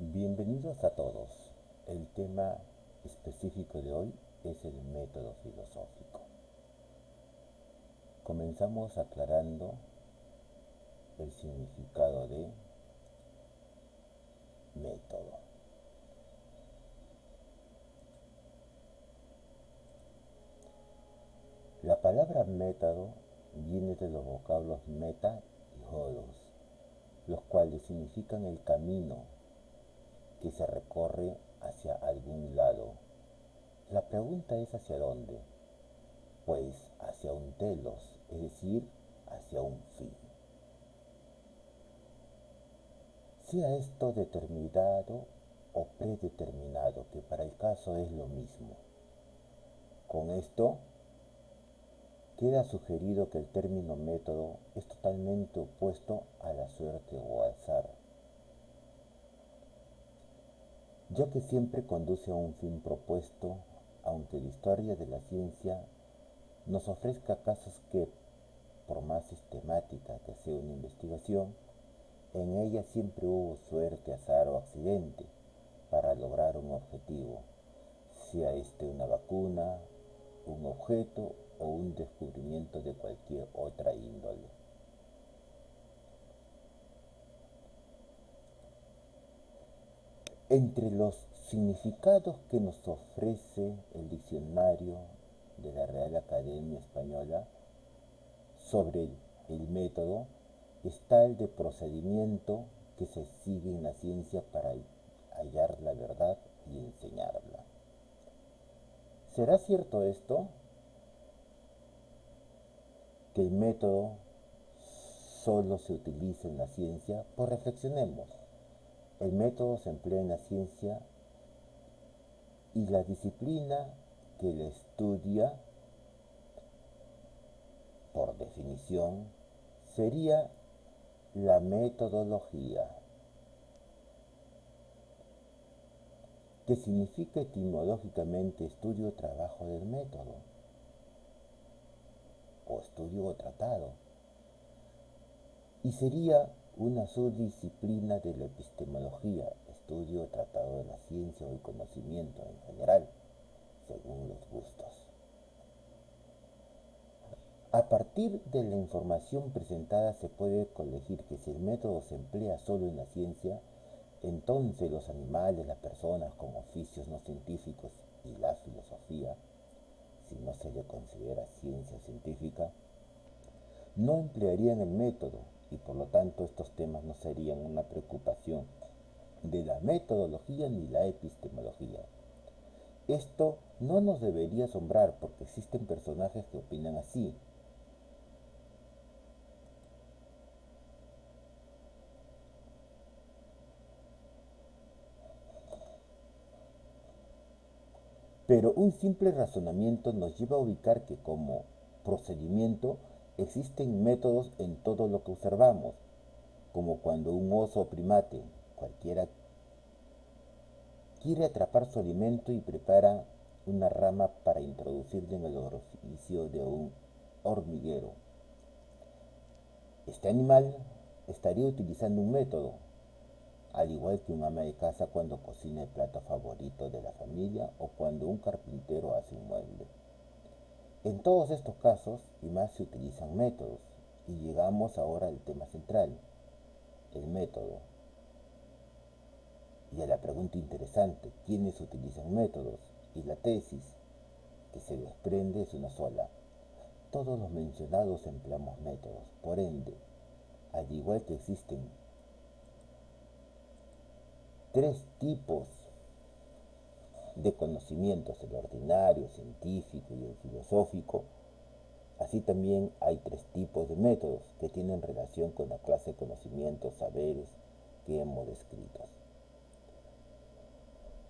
Bienvenidos a todos. El tema específico de hoy es el método filosófico. Comenzamos aclarando el significado de método. La palabra método viene de los vocablos meta y hodos, los cuales significan el camino que se recorre hacia algún lado. La pregunta es ¿hacia dónde? Pues hacia un telos, es decir, hacia un fin. Sea esto determinado o predeterminado, que para el caso es lo mismo. Con esto queda sugerido que el término método es totalmente opuesto a la suerte o azar, ya que siempre conduce a un fin propuesto, aunque la historia de la ciencia nos ofrezca casos que, por más sistemática que sea una investigación, en ella siempre hubo suerte, azar o accidente para lograr un objetivo, sea este una vacuna, un objeto o un descubrimiento de cualquier otra índole. Entre los significados que nos ofrece el diccionario de la Real Academia Española sobre el método está el de procedimiento que se sigue en la ciencia para hallar la verdad y enseñarla. ¿Será cierto esto? ¿Que el método solo se utiliza en la ciencia? Pues reflexionemos. El método se emplea en la ciencia y la disciplina que la estudia, por definición, sería la metodología, que significa etimológicamente estudio o trabajo del método, o estudio o tratado, y sería una subdisciplina de la epistemología, estudio o tratado de la ciencia o el conocimiento en general, según los gustos. A partir de la información presentada se puede colegir que si el método se emplea solo en la ciencia, entonces los animales, las personas con oficios no científicos y la filosofía, si no se le considera ciencia científica, no emplearían el método y por lo tanto estos temas no serían una preocupación de la metodología ni la epistemología. Esto no nos debería asombrar porque existen personajes que opinan así. Pero un simple razonamiento nos lleva a ubicar que como procedimiento existen métodos en todo lo que observamos, como cuando un oso o primate, cualquiera, quiere atrapar su alimento y prepara una rama para introducirla en el orificio de un hormiguero. Este animal estaría utilizando un método, al igual que un ama de casa cuando cocina el plato favorito de la familia o cuando un carpintero hace un mueble. En todos estos casos y más se utilizan métodos, y llegamos ahora al tema central, el método. Y a la pregunta interesante, ¿quiénes utilizan métodos? Y la tesis que se desprende es una sola. Todos los mencionados empleamos métodos, por ende, al igual que existen tres tipos de conocimientos, el ordinario, el científico y el filosófico, así también hay tres tipos de métodos que tienen relación con la clase de conocimientos, saberes que hemos descrito.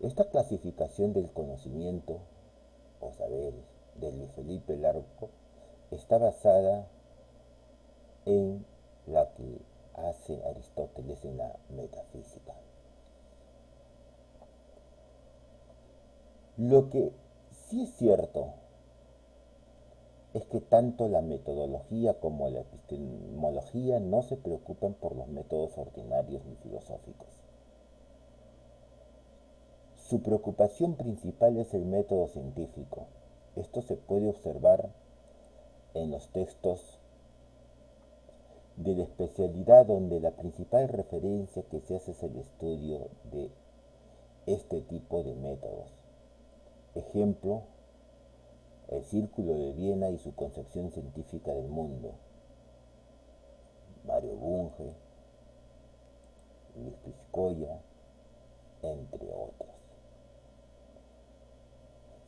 Esta clasificación del conocimiento o saberes de Luis Felipe Larco está basada en la que hace Aristóteles en la metafísica. Lo que sí es cierto es que tanto la metodología como la epistemología no se preocupan por los métodos ordinarios ni filosóficos. Su preocupación principal es el método científico. Esto se puede observar en los textos de la especialidad donde la principal referencia que se hace es el estudio de este tipo de métodos. Ejemplo, el Círculo de Viena y su concepción científica del mundo. Mario Bunge, Luis Piscoya, entre otros.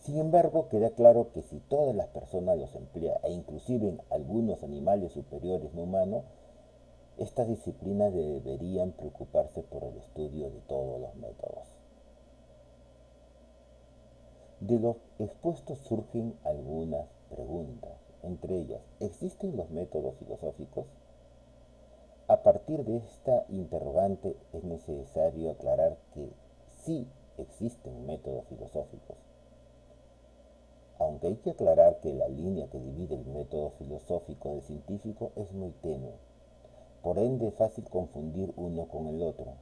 Sin embargo, queda claro que si todas las personas los emplean, e inclusive algunos animales superiores no humanos, estas disciplinas deberían preocuparse por el estudio de todos los métodos. De lo expuesto surgen algunas preguntas, entre ellas, ¿existen los métodos filosóficos? A partir de esta interrogante es necesario aclarar que sí existen métodos filosóficos, aunque hay que aclarar que la línea que divide el método filosófico del científico es muy tenue, por ende es fácil confundir uno con el otro.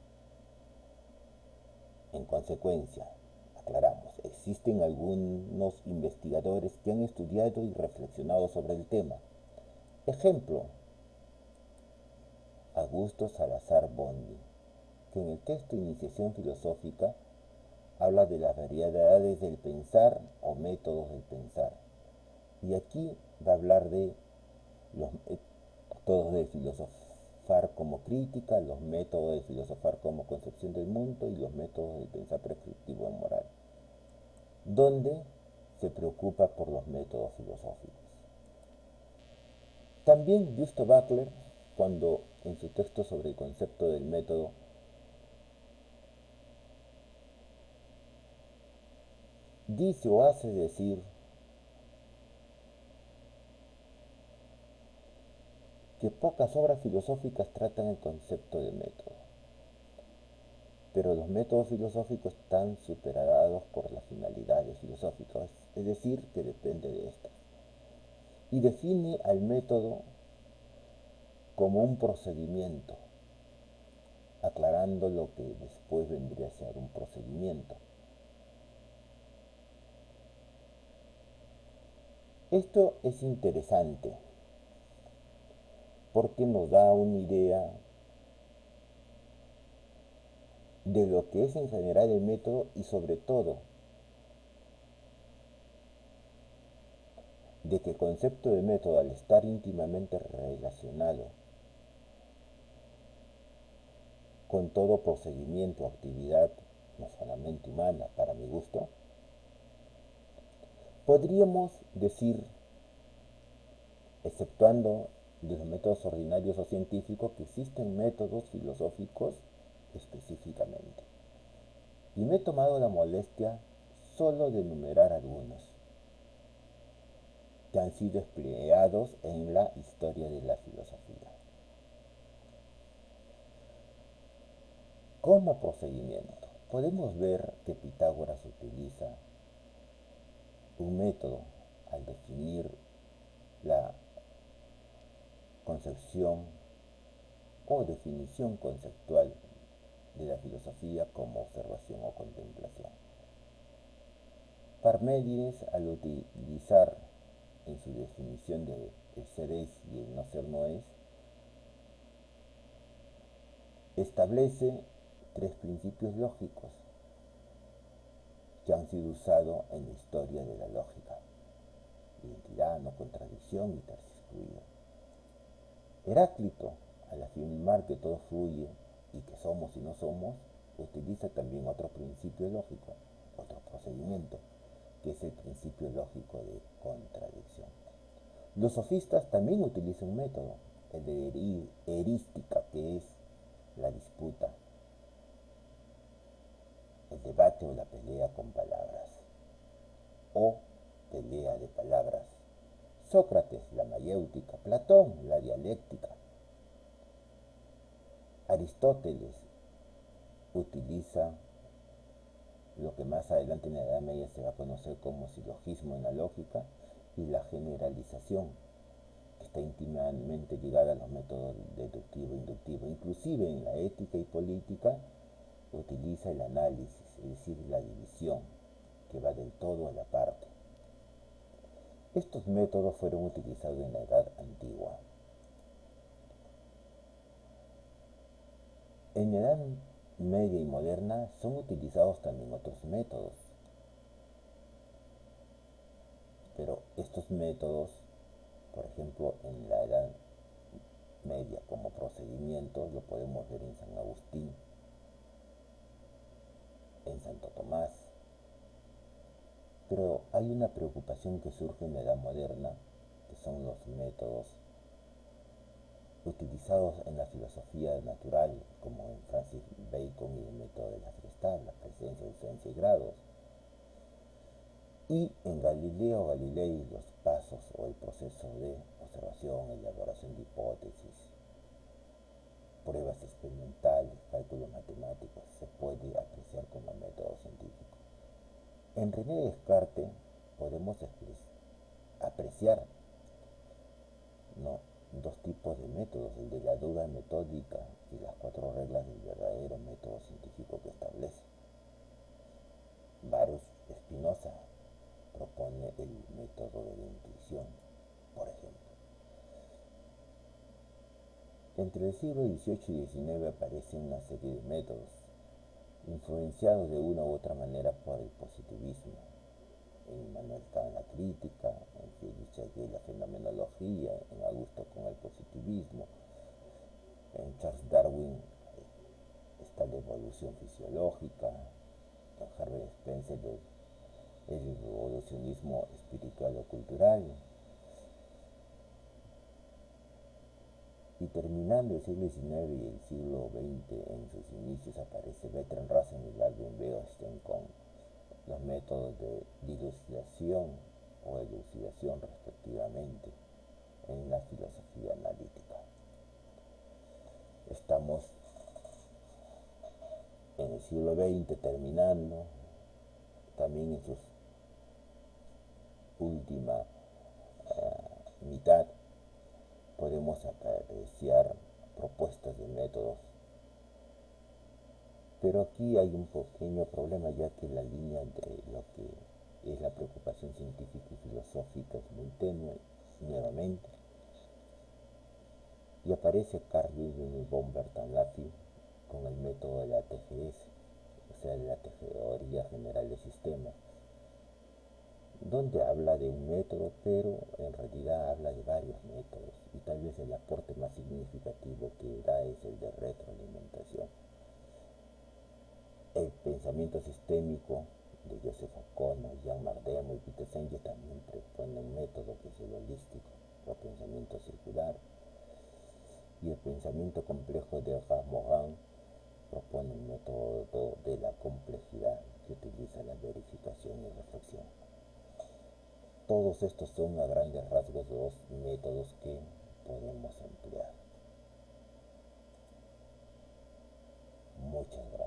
En consecuencia, aclaramos, existen algunos investigadores que han estudiado y reflexionado sobre el tema. Ejemplo, Augusto Salazar Bondy, que en el texto Iniciación Filosófica habla de las variedades del pensar o métodos del pensar. Y aquí va a hablar de los métodos de filosofar como crítica, los métodos de filosofar como concepción del mundo y los métodos de pensar prescriptivo en moral, donde se preocupa por los métodos filosóficos. También Justo Butler, cuando en su texto sobre el concepto del método, dice o hace decir que pocas obras filosóficas tratan el concepto de método, pero los métodos filosóficos están superados por las finalidades filosóficas, es decir, que depende de estas. Y define al método como un procedimiento, aclarando lo que después vendría a ser un procedimiento. Esto es interesante porque nos da una idea de lo que es en general el método y sobre todo de que el concepto de método, al estar íntimamente relacionado con todo procedimiento o actividad, no solamente humana, para mi gusto, podríamos decir, exceptuando de los métodos ordinarios o científicos, que existen métodos filosóficos específicamente. Y me he tomado la molestia solo de enumerar algunos que han sido empleados en la historia de la filosofía. Como procedimiento, podemos ver que Pitágoras utiliza un método al definir la concepción o definición conceptual de la filosofía como observación o contemplación. Parménides, al utilizar en su definición de el ser es y el no ser no es, establece tres principios lógicos que han sido usados en la historia de la lógica: identidad, no contradicción y tercer excluido. Heráclito, al afirmar que todo fluye y que somos y no somos, utiliza también otro principio lógico, otro procedimiento, que es el principio lógico de contradicción. Los sofistas también utilizan un método, el de erística, que es la disputa, el debate o la pelea con palabras, o pelea de palabras. Sócrates, la mayéutica; Platón, la dialéctica; Aristóteles utiliza lo que más adelante en la Edad Media se va a conocer como silogismo en la lógica y la generalización, que está íntimamente ligada a los métodos deductivo e inductivo. Inclusive en la ética y política utiliza el análisis. es decir, la división, que va del todo a la parte. Estos métodos fueron utilizados en la Edad Antigua. En la Edad Media y Moderna son utilizados también otros métodos, pero estos métodos, por ejemplo, en la Edad Media como procedimientos, lo podemos ver en San Agustín, en Santo Tomás, pero hay una preocupación que surge en la Edad Moderna, que son los métodos utilizados en la filosofía natural, como en Francis Bacon y el método de las tres tablas, presencia, ausencia y grados, y en Galileo Galilei los pasos o el proceso de observación, elaboración de hipótesis, pruebas experimentales, cálculos matemáticos, se puede apreciar como método científico. En René Descartes podemos apreciar, ¿no?, dos tipos de métodos, el de la duda metódica y las 4 reglas del verdadero método científico que establece. Baruch Spinoza propone el método de la intuición, por ejemplo. Entre el siglo XVIII y XIX aparecen una serie de métodos, influenciados de una u otra manera por el positivismo. En Immanuel Kant la crítica, en Friedrich Hegel la fenomenología, en Augusto con el positivismo, en Charles Darwin está la evolución fisiológica, en Herbert Spencer el evolucionismo espiritual o cultural. Y terminando el siglo XIX y el siglo XX, en sus inicios aparece Bertrand Russell y Baldwin Bernstein con los métodos de dilucidación o elucidación respectivamente en la filosofía analítica. Estamos en el siglo XX terminando, también en su última mitad podemos apreciar propuestas de métodos, pero aquí hay un pequeño problema, ya que la línea entre lo que es la preocupación científica y filosófica es muy tenue nuevamente, y aparece Carl Wilhelm von Bertalanffy con el método de la TGS, o sea, de la Teoría General de Sistemas, donde habla de un método, pero en realidad habla de varios métodos, y tal vez el aporte más significativo que da es el de retroalimentación. El pensamiento sistémico de Joseph O'Connor, Jean Mardemo y Peter Senge también propone un método que es el holístico o pensamiento circular, y el pensamiento complejo de Ralph Morin propone un método de la complejidad que utiliza la verificación y reflexión. Todos estos son a grandes rasgos los métodos que podemos emplear. Muchas gracias.